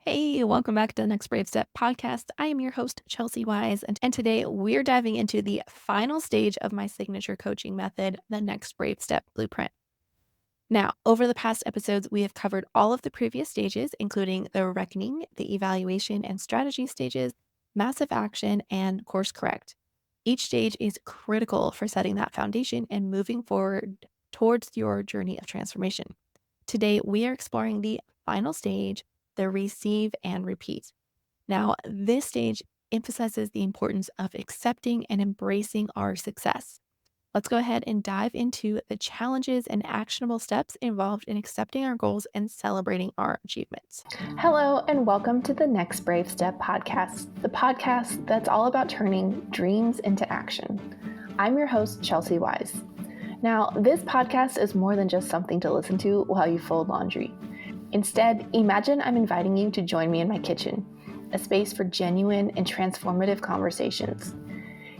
Hey, welcome back to the Next Brave Step podcast. I am your host, Chelsea Wise, and today we're diving into the final stage of my signature coaching method, the Next Brave Step Blueprint. Now, over the past episodes, we have covered all of the previous stages, including the reckoning, the evaluation and strategy stages, massive action, and course correct. Each stage is critical for setting that foundation and moving forward towards your journey of transformation. Today, we are exploring the final stage, the receive and repeat. Now, this stage emphasizes the importance of accepting and embracing our success. Let's go ahead and dive into the challenges and actionable steps involved in accepting our goals and celebrating our achievements. Hello, and welcome to the Next Brave Step podcast, the podcast that's all about turning dreams into action. I'm your host, Chelsea Wise. Now, this podcast is more than just something to listen to while you fold laundry. Instead, imagine I'm inviting you to join me in my kitchen, a space for genuine and transformative conversations.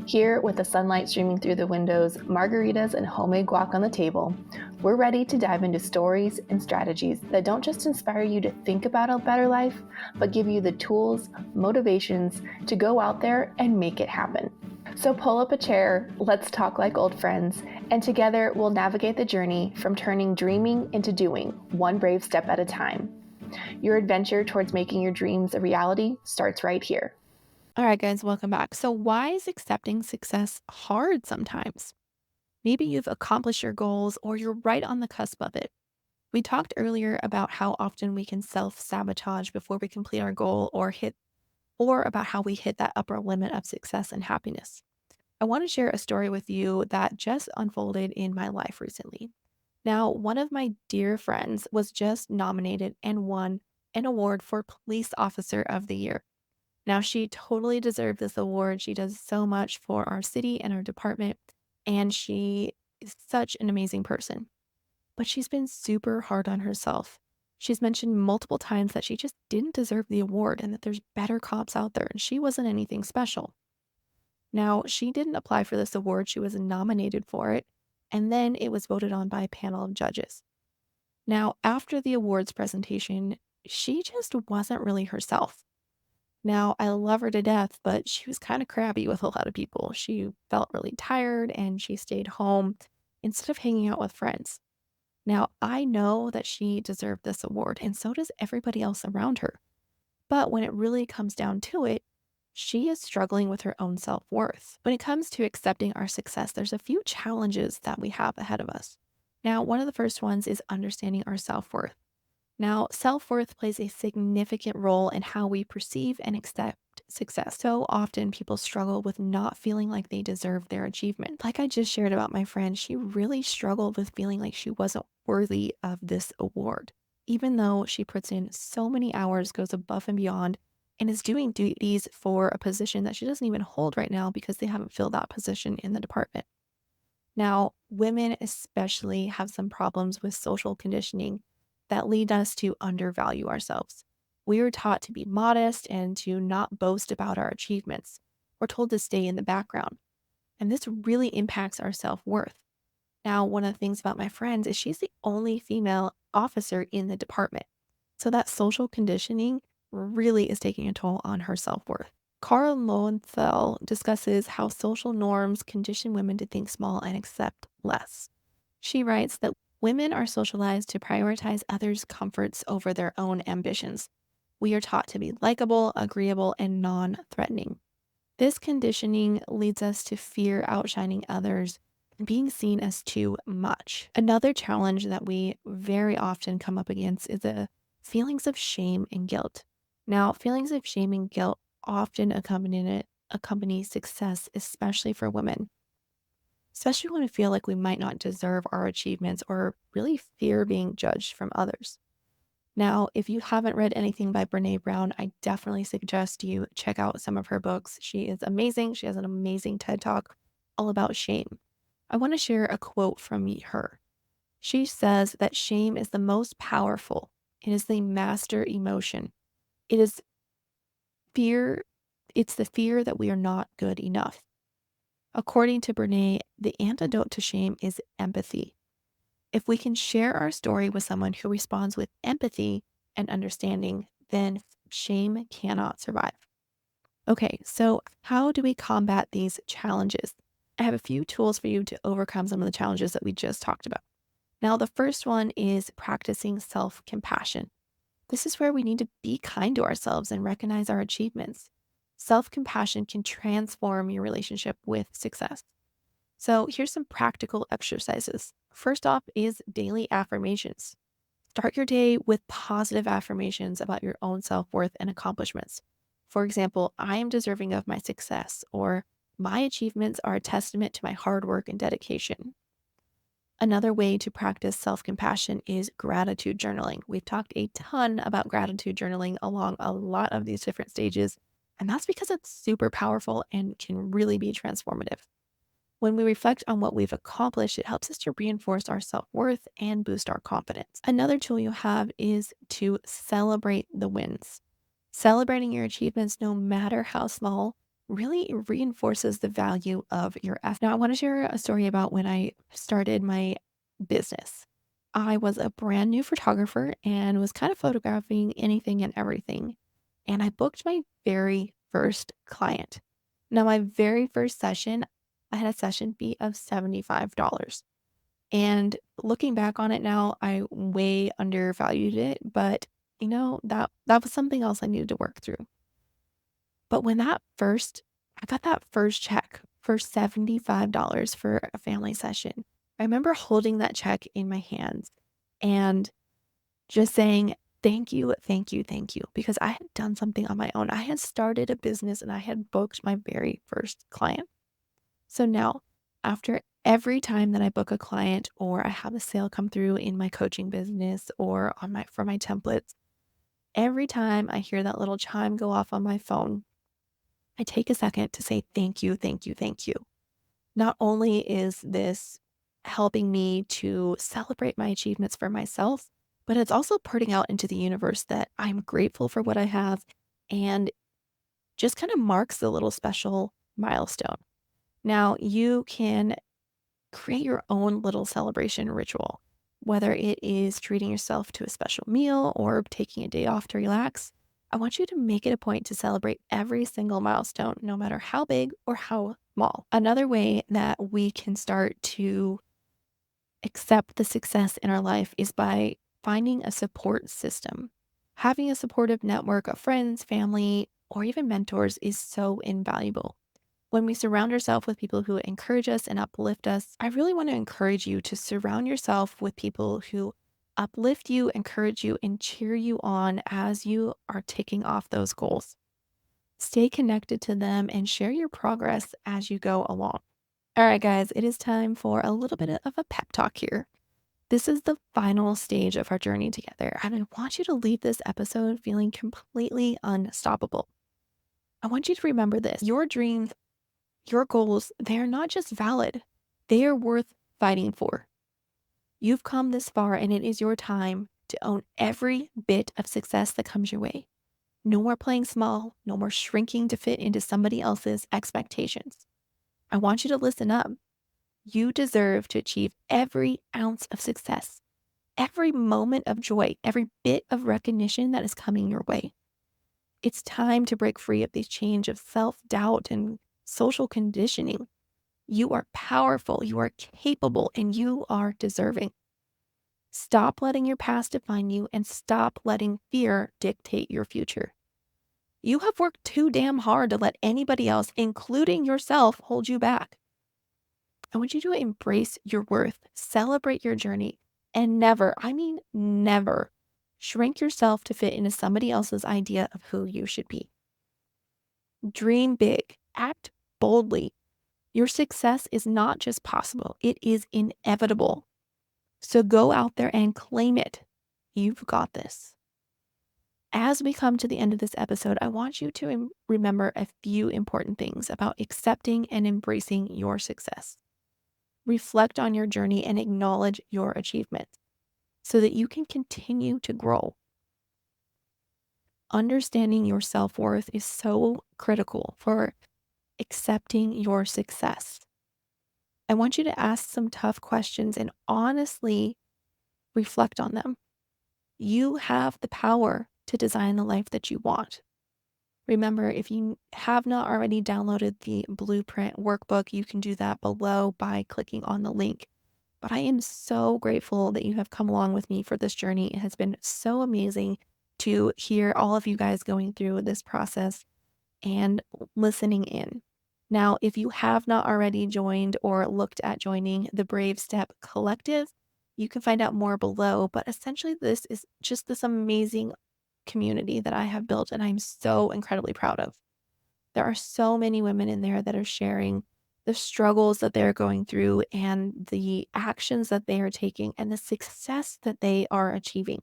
Here, with the sunlight streaming through the windows, margaritas and homemade guac on the table, we're ready to dive into stories and strategies that don't just inspire you to think about a better life, but give you the tools, motivations to go out there and make it happen. So pull up a chair, let's talk like old friends, and together we'll navigate the journey from turning dreaming into doing, one brave step at a time. Your adventure towards making your dreams a reality starts right here. All right, guys, welcome back. So, why is accepting success hard sometimes? Maybe you've accomplished your goals or you're right on the cusp of it. We talked earlier about how often we can self sabotage before we complete our goal or about how we hit that upper limit of success and happiness. I want to share a story with you that just unfolded in my life recently. Now, one of my dear friends was just nominated and won an award for Police Officer of the Year. Now, she totally deserved this award. She does so much for our city and our department, and she is such an amazing person. But she's been super hard on herself. She's mentioned multiple times that she just didn't deserve the award and that there's better cops out there, and she wasn't anything special. Now, she didn't apply for this award, she was nominated for it, and then it was voted on by a panel of judges. Now, after the awards presentation, she just wasn't really herself. Now, I love her to death, but she was kind of crabby with a lot of people. She felt really tired and she stayed home instead of hanging out with friends. Now, I know that she deserved this award, and so does everybody else around her. But when it really comes down to it, she is struggling with her own self worth. When it comes to accepting our success, there's a few challenges that we have ahead of us. Now, one of the first ones is understanding our self worth. Now, self worth plays a significant role in how we perceive and accept success. So often people struggle with not feeling like they deserve their achievement. Like I just shared about my friend, she really struggled with feeling like she wasn't worthy of this award, even though she puts in so many hours, goes above and beyond, and is doing duties for a position that she doesn't even hold right now because they haven't filled that position in the department. Now, women especially have some problems with social conditioning that lead us to undervalue ourselves. We are taught to be modest and to not boast about our achievements. We're told to stay in the background. And this really impacts our self worth. Now, one of the things about my friends is she's the only female officer in the department. So that social conditioning really is taking a toll on her self worth. Carl Lowenthal discusses how social norms condition women to think small and accept less. She writes that women are socialized to prioritize others' comforts over their own ambitions. We are taught to be likable, agreeable, and non threatening. This conditioning leads us to fear outshining others and being seen as too much. Another challenge that we very often come up against is the feelings of shame and guilt. Now, feelings of shame and guilt often accompany success, especially for women, especially when we feel like we might not deserve our achievements or really fear being judged from others. Now, if you haven't read anything by Brene Brown, I definitely suggest you check out some of her books. She is amazing. She has an amazing TED Talk all about shame. I want to share a quote from her. She says that shame is the most powerful. It is the master emotion. It is fear. It's the fear that we are not good enough. According to Brene, the antidote to shame is empathy. If we can share our story with someone who responds with empathy and understanding, then shame cannot survive. Okay, so how do we combat these challenges? I have a few tools for you to overcome some of the challenges that we just talked about. Now, the first one is practicing self compassion. This is where we need to be kind to ourselves and recognize our achievements. Self compassion can transform your relationship with success. So, here's some practical exercises. First off is daily affirmations. Start your day with positive affirmations about your own self worth and accomplishments. For example, I am deserving of my success, or my achievements are a testament to my hard work and dedication. Another way to practice self compassion is gratitude journaling. We've talked a ton about gratitude journaling along a lot of these different stages, and that's because it's super powerful and can really be transformative. When we reflect on what we've accomplished, it helps us to reinforce our self worth and boost our confidence. Another tool you have is to celebrate the wins. Celebrating your achievements, no matter how small, really reinforces the value of your effort. Now, I want to share a story about when I started my business. I was a brand new photographer and was kind of photographing anything and everything. And I booked my very first client. Now, my very first session, I had a session fee of $75. And looking back on it now, I way undervalued it, but that was something else I needed to work through. But I got that first check for $75 for a family session. I remember holding that check in my hands and just saying, thank you, thank you, thank you, because I had done something on my own. I had started a business and I had booked my very first client. So now, after every time that I book a client or I have a sale come through in my coaching business or for my templates, every time I hear that little chime go off on my phone, I take a second to say thank you, thank you, thank you. Not only is this helping me to celebrate my achievements for myself, but it's also putting out into the universe that I'm grateful for what I have and just kind of marks a little special milestone. Now, you can create your own little celebration ritual, whether it is treating yourself to a special meal or taking a day off to relax. I want you to make it a point to celebrate every single milestone, no matter how big or how small. Another way that we can start to accept the success in our life is by finding a support system. Having a supportive network of friends, family, or even mentors is so invaluable. When we surround ourselves with people who encourage us and uplift us, I really want to encourage you to surround yourself with people who uplift you, encourage you, and cheer you on as you are ticking off those goals. Stay connected to them and share your progress as you go along. All right, guys, it is time for a little bit of a pep talk here. This is the final stage of our journey together, and I want you to leave this episode feeling completely unstoppable. I want you to remember this: your dreams, your goals, they are not just valid, they are worth fighting for. You've come this far, and it is your time to own every bit of success that comes your way. No more playing small, no more shrinking to fit into somebody else's expectations. I want you to listen up. You deserve to achieve every ounce of success, every moment of joy, every bit of recognition that is coming your way. It's time to break free of these chains of self doubt and social conditioning. You are powerful, you are capable, and you are deserving. Stop letting your past define you and stop letting fear dictate your future. You have worked too damn hard to let anybody else, including yourself, hold you back. I want you to embrace your worth, celebrate your journey, and never, I mean, never shrink yourself to fit into somebody else's idea of who you should be. Dream big, act boldly. Your success is not just possible, it is inevitable. So go out there and claim it. You've got this. As we come to the end of this episode, I want you to remember a few important things about accepting and embracing your success. Reflect on your journey and acknowledge your achievements so that you can continue to grow. Understanding your self worth is so critical for accepting your success. I want you to ask some tough questions and honestly reflect on them. You have the power to design the life that you want. Remember, if you have not already downloaded the Blueprint workbook, you can do that below by clicking on the link. But I am so grateful that you have come along with me for this journey. It has been so amazing to hear all of you guys going through this process and listening in. Now, if you have not already joined or looked at joining the Brave Step Collective, you can find out more below. But essentially, this is just this amazing community that I have built and I'm so incredibly proud of. There are so many women in there that are sharing the struggles that they're going through and the actions that they are taking and the success that they are achieving.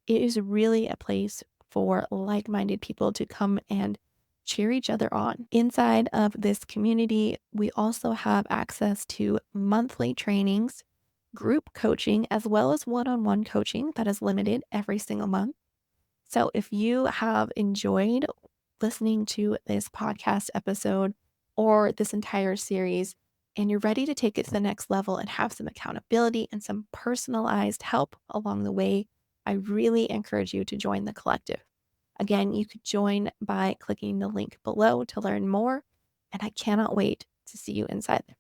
It is really a place for like minded people to come and cheer each other on. Inside of this community, we also have access to monthly trainings, group coaching, as well as one on one coaching that is limited every single month. So if you have enjoyed listening to this podcast episode or this entire series, and you're ready to take it to the next level and have some accountability and some personalized help along the way, I really encourage you to join the collective. Again, you could join by clicking the link below to learn more, and I cannot wait to see you inside there.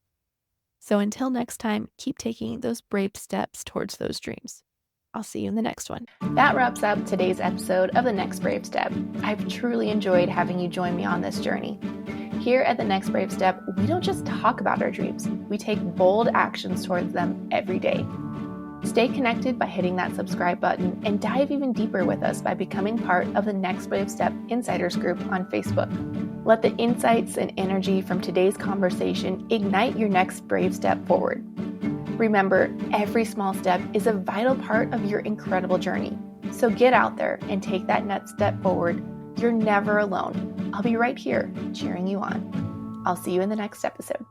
So until next time, keep taking those brave steps towards those dreams. I'll see you in the next one. That wraps up today's episode of The Next Brave Step. I've truly enjoyed having you join me on this journey. Here at The Next Brave Step, we don't just talk about our dreams, we take bold actions towards them every day. Stay connected by hitting that subscribe button and dive even deeper with us by becoming part of the Next Brave Step Insiders group on Facebook. Let the insights and energy from today's conversation ignite your next brave step forward. Remember, every small step is a vital part of your incredible journey. So get out there and take that next step forward. You're never alone. I'll be right here cheering you on. I'll see you in the next episode.